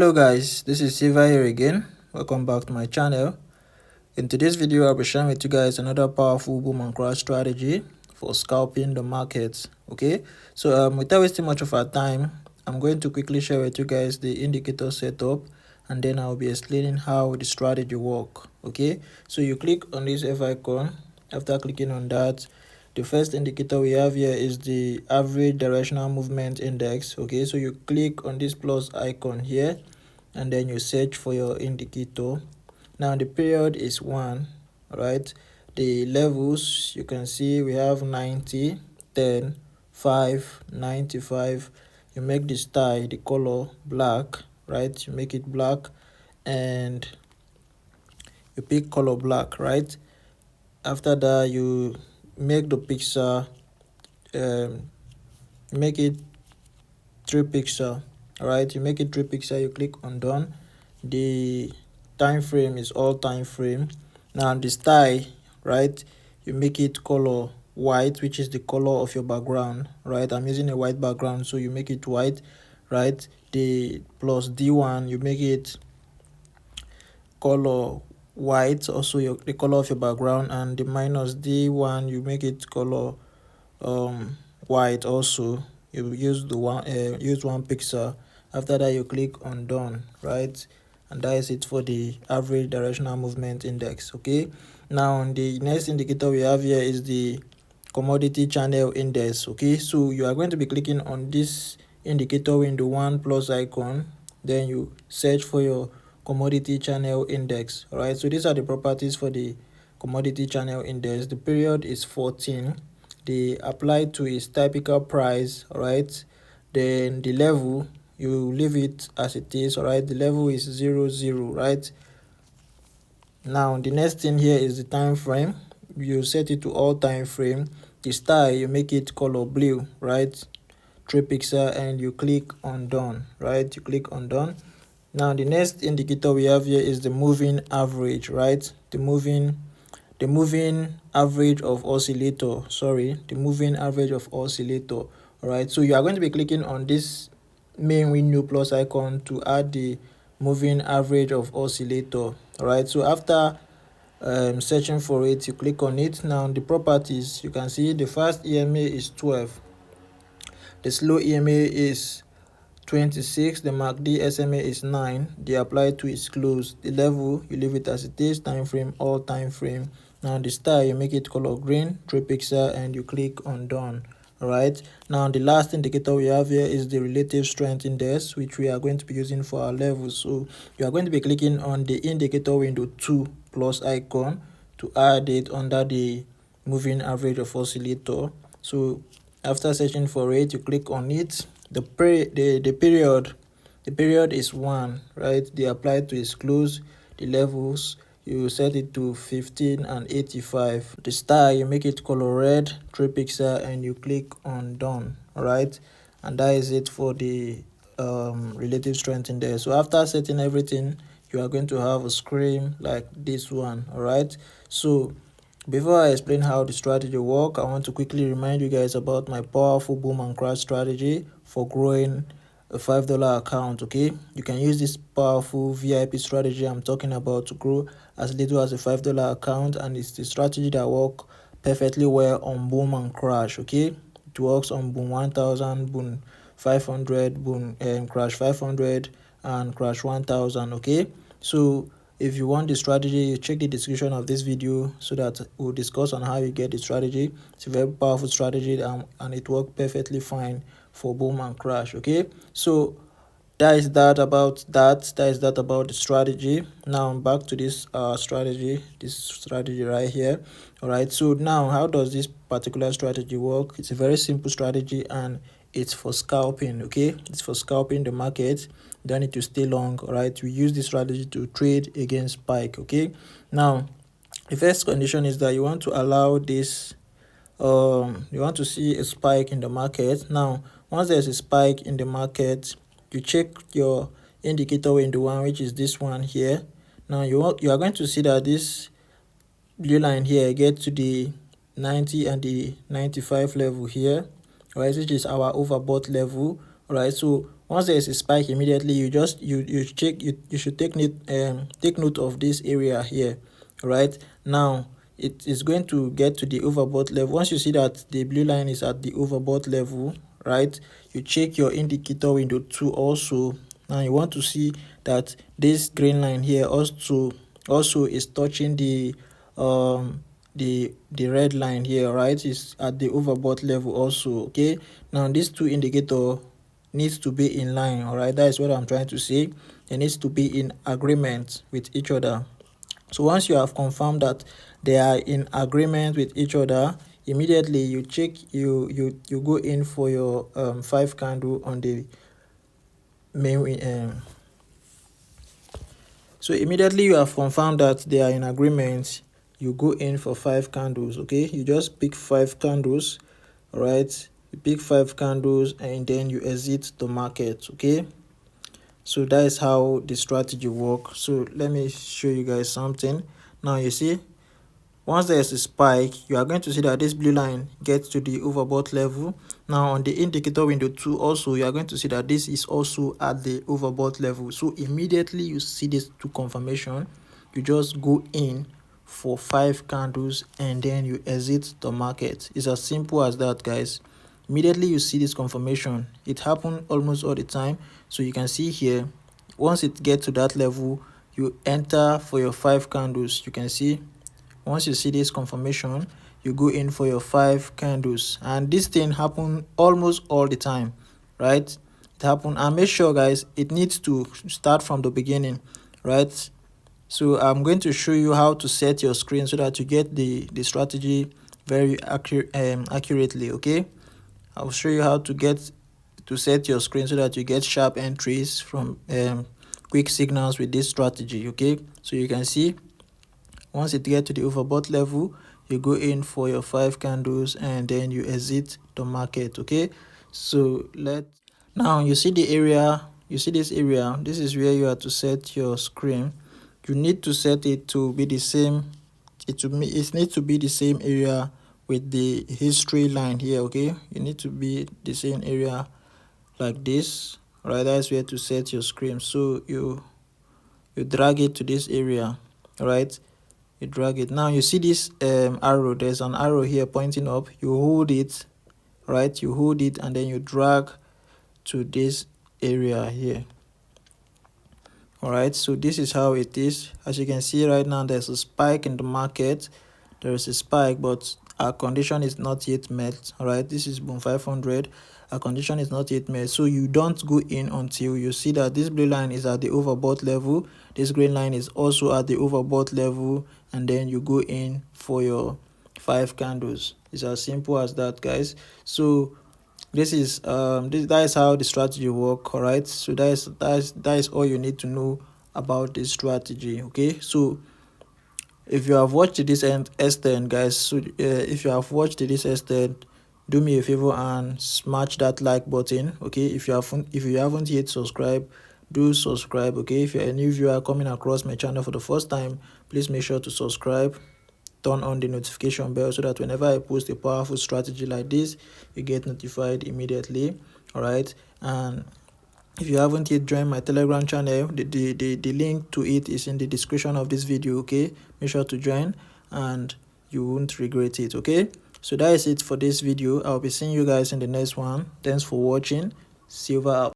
Hello guys, this is Siva here again. Welcome back to my channel. In today's video, I'll be sharing with you guys another powerful boom and crash strategy for scalping the markets. Okay, so without wasting much of our time, I'm going to quickly share with you guys the indicator setup, and then I'll be explaining how the strategy work. Okay, so you click on this F icon. After clicking on that, the first indicator we have here is the average directional movement index. Okay, so you click on this plus icon here, and then you search for your indicator. Now the period is 1, right? The levels, you can see we have 90, 10, 5, 95. You make the style, the color black, right? You make it black, and you pick color black, right? After that, you make the pixel, make it 3 pixel. All right, you make it 3 pixel. You click on done. The time frame is all time frame. Now the style, right, you make it color white, which is the color of your background, right? I'm using a white background, so you make it white, right? The plus D1, you make it color white, also the color of your background, and the minus D1, you make it color white also. You use the use 1 pixel. After that, you click on done, right? And that is it for the average directional movement index. Okay, now the next indicator we have here is the commodity channel index. Okay, so you are going to be clicking on this indicator window, 1 plus icon, then you search for your commodity channel index. All right, so these are the properties for the commodity channel index. The period is 14. The applied to is typical price. All right, then the level, you leave it as it is. All right, the level is 00, right? Now the next thing here is the time frame. You set it to all time frame. The style, you make it color blue, right? 3 pixel, and you click on done, right? You click on done. Now the next indicator we have here is the moving average, right? The moving average of oscillator, the moving average of oscillator. All right, so you are going to be clicking on this main window plus icon to add the moving average of oscillator. All right, so after searching for it, you click on it. Now the properties, you can see the fast EMA is 12, the slow EMA is 26, the MACD SMA is 9, the applied to is closed, the level, you leave it as it is, time frame, all time frame. Now the style, you make it color green, 3 pixel, and you click on done. All right, now the last indicator we have here is the relative strength index, which we are going to be using for our levels. So you are going to be clicking on the indicator window 2 plus icon to add it under the moving average of oscillator. So after searching for it, you click on it. The period is 1, right? The applied to is closed. The levels, you set it to 15 and 85. The style, you make it color red, 3 pixel, and you click on done. All right, and that is it for the relative strength in there. So after setting everything, you are going to have a screen like this one. All right, so before I explain how the strategy work, I want to quickly remind you guys about my powerful boom and crash strategy for growing a $5 account. Okay, you can use this powerful VIP strategy I'm talking about to grow as little as a $5 account, and it's the strategy that works perfectly well on boom and crash. Okay, it works on boom 1000, boom 500, boom crash 500, and crash 1000. Okay, so if you want the strategy, check the description of this video so that we'll discuss on how you get the strategy. It's a very powerful strategy, and it works perfectly fine for boom and crash. Okay, so that is that about the strategy. Now back to this strategy right here. All right, so now how does this particular strategy work? It's a very simple strategy, and it's for scalping. Okay, it's for scalping the market. You don't need to stay long. All right, we use this strategy to trade against spike. Okay, now the first condition is that you want to allow this you want to see a spike in the market. Now once there's a spike in the market, you check your indicator window 1, which is this one here. Now you are going to see that this blue line here gets to the 90 and the 95 level here, right, which is our overbought level. All right, so Once there is a spike, immediately you just you check, you should take note of this area here. Right now it is going to get to the overbought level. Once you see that the blue line is at the overbought level, right, you check your indicator window 2 also. Now you want to see that this green line here also is touching the red line here, right, is at the overbought level also. Okay, now these two indicator needs to be in line. All right, that is what I'm trying to say. They needs to be in agreement with each other. So once you have confirmed that they are in agreement with each other, immediately you check, you go in for your 5 candle on the main. So immediately you have confirmed that they are in agreement, you go in for 5 candles. Okay, you just pick 5 candles. All right, you pick 5 candles and then you exit the market. Okay, so that is how the strategy works. So let me show you guys something. Now you see, once there is a spike, you are going to see that this blue line gets to the overbought level. Now on the indicator window 2 also, you are going to see that this is also at the overbought level. So immediately you see this two confirmation, you just go in for 5 candles and then you exit the market. It's as simple as that, guys. Immediately you see this confirmation, it happens almost all the time. So you can see here, once it gets to that level, you enter for your 5 candles. You can see, once you see this confirmation, you go in for your 5 candles, and this thing happen almost all the time, right? It happen, and make sure, guys, it needs to start from the beginning, right? So I'm going to show you how to set your screen so that you get the strategy very accurately. Okay, I'll show you how to set your screen so that you get sharp entries from quick signals with this strategy. Okay, so you can see, once it gets to the overbought level, you go in for your 5 candles and then you exit the market. Okay, so now you see the area, you see this area, this is where you have to set your screen. You need to set it to be the same, it needs to be the same area with the history line here. Okay, you need to be the same area like this. Right, that's where to set your screen. So you drag it to this area, right? You drag it. Now you see this arrow, there's an arrow here pointing up. You hold it, right? You hold it and then you drag to this area here. All right, so this is how it is. As you can see right now, there's a spike in the market. There is a spike, but our condition is not yet met. All right, this is boom 500. Our condition is not yet met, so you don't go in until you see that this blue line is at the overbought level, this green line is also at the overbought level, and then you go in for your 5 candles. It's as simple as that, guys. So this is that is how the strategy work. All right, so that is all you need to know about this strategy. Okay, so if you have watched this extent, guys, so if you have watched this extent, do me a favor and smash that like button. Okay, if you haven't yet subscribed, do subscribe. Okay, if you're a new viewer coming across my channel for the first time, please make sure to subscribe, turn on the notification bell so that whenever I post a powerful strategy like this, you get notified immediately. All right, and if you haven't yet joined my Telegram channel, the link to it is in the description of this video. Okay, make sure to join and you won't regret it. Okay, so that is it for this video. I'll be seeing you guys in the next one. Thanks for watching. Silver out.